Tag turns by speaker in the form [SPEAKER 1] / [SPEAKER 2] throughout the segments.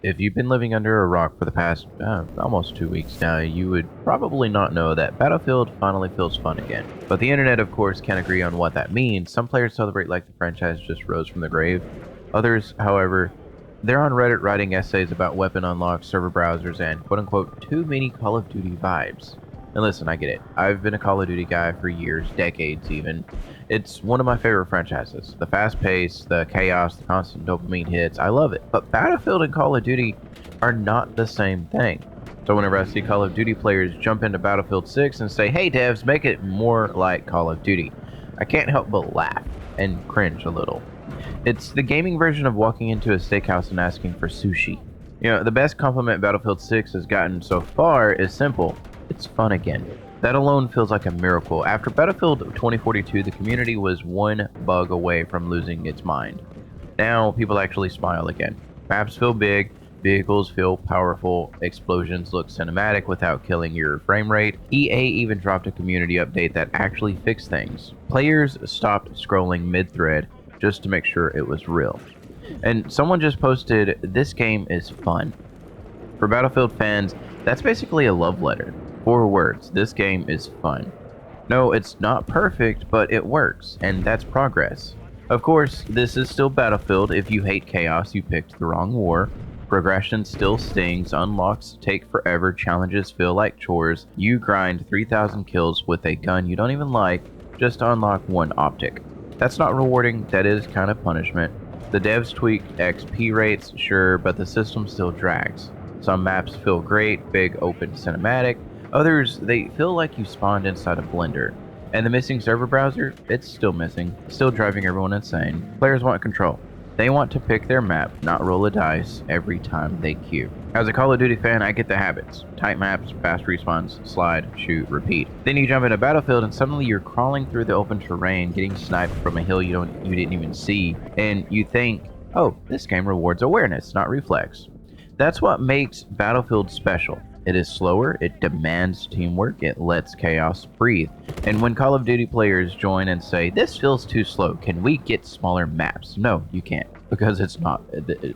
[SPEAKER 1] If you've been living under a rock for the past almost 2 weeks now, you would probably not know that Battlefield finally feels fun again. But the internet, of course, can't agree on what that means. Some players celebrate like the franchise just rose from the grave. Others, however, they're on Reddit writing essays about weapon unlocks, server browsers, and quote-unquote too many Call of Duty vibes. And listen, I get it. I've been a Call of Duty guy for years, decades even. It's one of my favorite franchises. The fast pace, the chaos, the constant dopamine hits, I love it. But Battlefield and Call of Duty are not the same thing. So whenever I see Call of Duty players jump into Battlefield 6 and say, hey devs, make it more like Call of Duty, I can't help but laugh and cringe a little. It's the gaming version of walking into a steakhouse and asking for sushi. You know, the best compliment Battlefield 6 has gotten so far is simple. It's fun again. That alone feels like a miracle. After Battlefield 2042, the community was one bug away from losing its mind. Now, people actually smile again. Maps feel big, vehicles feel powerful, explosions look cinematic without killing your frame rate. EA even dropped a community update that actually fixed things. Players stopped scrolling mid-thread just to make sure it was real. And someone just posted, "This game is fun." For Battlefield fans, that's basically a love letter. 4 words, this game is fun. No, it's not perfect, but it works, and that's progress. Of course, this is still Battlefield. If you hate chaos, you picked the wrong war. Progression still stings, unlocks take forever, challenges feel like chores. You grind 3,000 kills with a gun you don't even like just to unlock one optic. That's not rewarding, that is kind of punishment. The devs tweaked XP rates, sure, but the system still drags. Some maps feel great, big open cinematic. Others, they feel like you spawned inside a blender. And the missing server browser, it's still missing, still driving everyone insane. Players want control. They want to pick their map, not roll a dice every time they queue. As a Call of Duty fan, I get the habits. Tight maps, fast respawns, slide, shoot, repeat. Then you jump into Battlefield and suddenly you're crawling through the open terrain, getting sniped from a hill you didn't even see, and you think, oh, this game rewards awareness, not reflex. That's what makes Battlefield special. It is slower, it demands teamwork, it lets chaos breathe. And when Call of Duty players join and say, this feels too slow, can we get smaller maps? No, you can't. Because it's not,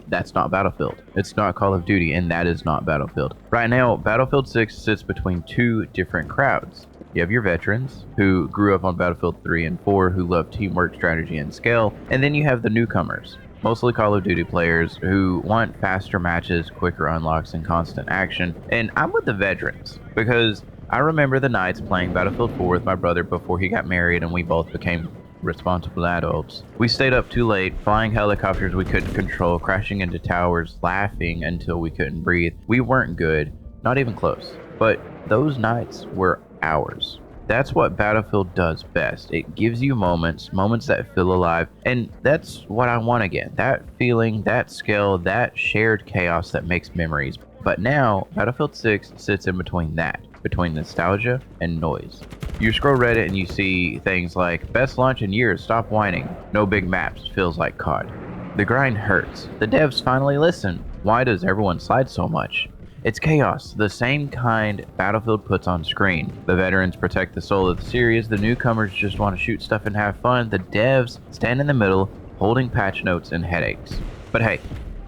[SPEAKER 1] that's not Battlefield. It's not Call of Duty, and that is not Battlefield. Right now, Battlefield 6 sits between two different crowds. You have your veterans, who grew up on Battlefield 3 and 4, who love teamwork, strategy, and skill. And then you have the newcomers, mostly Call of Duty players who want faster matches, quicker unlocks, and constant action. And I'm with the veterans, because I remember the nights playing Battlefield 4 with my brother before he got married and we both became responsible adults. We stayed up too late, flying helicopters we couldn't control, crashing into towers, laughing until we couldn't breathe. We weren't good, not even close. But those nights were ours. That's what Battlefield does best. It gives you moments that feel alive, and that's what I want again. That feeling, that skill, that shared chaos that makes memories. But now, Battlefield 6 sits in between that, between nostalgia and noise. You scroll Reddit and you see things like, best launch in years, stop whining, no big maps, feels like COD. The grind hurts. The devs finally listen. Why does everyone slide so much? It's chaos, the same kind Battlefield puts on screen. The veterans protect the soul of the series, the newcomers just want to shoot stuff and have fun, the devs stand in the middle, holding patch notes and headaches. But hey,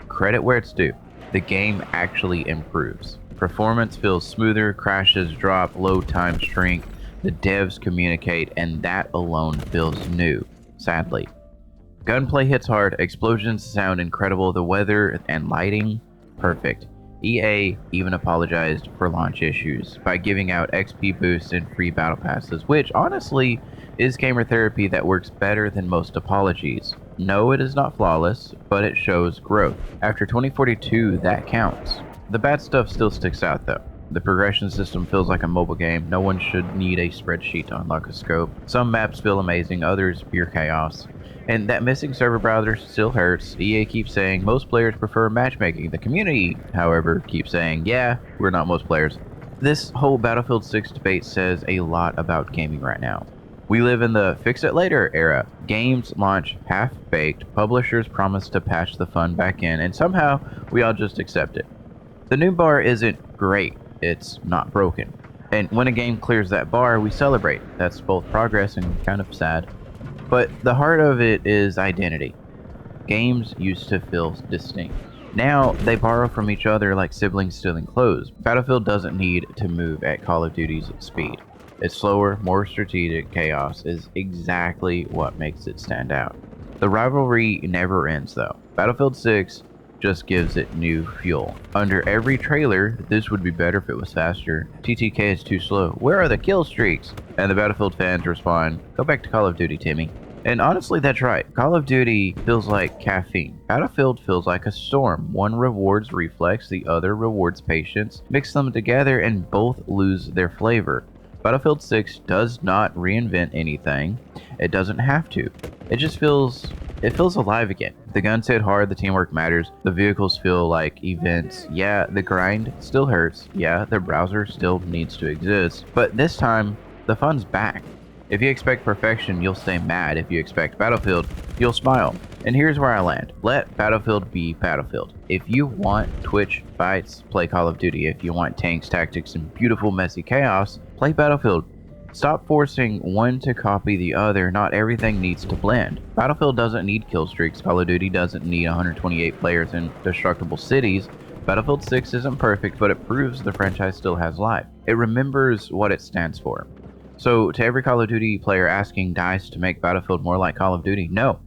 [SPEAKER 1] credit where it's due. The game actually improves. Performance feels smoother, crashes drop, load times shrink, the devs communicate, and that alone feels new, sadly. Gunplay hits hard, explosions sound incredible, the weather and lighting, perfect. EA even apologized for launch issues by giving out XP boosts and free battle passes, which honestly is gamer therapy that works better than most apologies. No, it is not flawless, but it shows growth. After 2042, that counts. The bad stuff still sticks out though. The progression system feels like a mobile game. No one should need a spreadsheet to unlock a scope. Some maps feel amazing, others pure chaos. And that missing server browser still hurts. EA keeps saying most players prefer matchmaking. The community, however, keeps saying, yeah, we're not most players. This whole Battlefield 6 debate says a lot about gaming right now. We live in the fix-it-later era. Games launch half-baked, publishers promise to patch the fun back in, and somehow we all just accept it. The new bar isn't great, it's not broken. And when a game clears that bar, we celebrate. That's both progress and kind of sad. But the heart of it is identity. Games used to feel distinct. Now, they borrow from each other like siblings stealing clothes. Battlefield doesn't need to move at Call of Duty's speed. Its slower, more strategic chaos is exactly what makes it stand out. The rivalry never ends though. Battlefield 6 just gives it new fuel. Under every trailer, this would be better if it was faster. TTK is too slow. Where are the kill streaks? And the Battlefield fans respond, go back to Call of Duty, Timmy. And honestly, that's right. Call of Duty feels like caffeine. Battlefield feels like a storm. One rewards reflex, the other rewards patience. Mix them together and both lose their flavor. Battlefield 6 does not reinvent anything. It doesn't have to. It just feels alive again. The guns hit hard, the teamwork matters, the vehicles feel like events. Yeah, the grind still hurts. Yeah, the browser still needs to exist. But this time, the fun's back. If you expect perfection, you'll stay mad. If you expect Battlefield, you'll smile. And here's where I land. Let Battlefield be Battlefield. If you want Twitch fights, play Call of Duty. If you want tanks, tactics, and beautiful messy chaos, play Battlefield. Stop forcing one to copy the other. Not everything needs to blend. Battlefield doesn't need kill streaks. Call of Duty doesn't need 128 players in destructible cities. Battlefield 6 isn't perfect, but it proves the franchise still has life. It remembers what it stands for. So, to every Call of Duty player asking DICE to make Battlefield more like Call of Duty, no.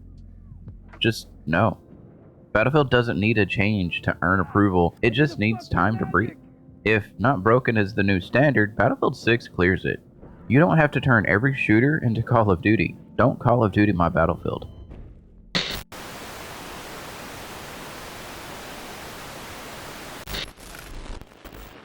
[SPEAKER 1] Just no. Battlefield doesn't need a change to earn approval, it just needs time to breathe. If not broken is the new standard, Battlefield 6 clears it. You don't have to turn every shooter into Call of Duty. Don't Call of Duty my Battlefield.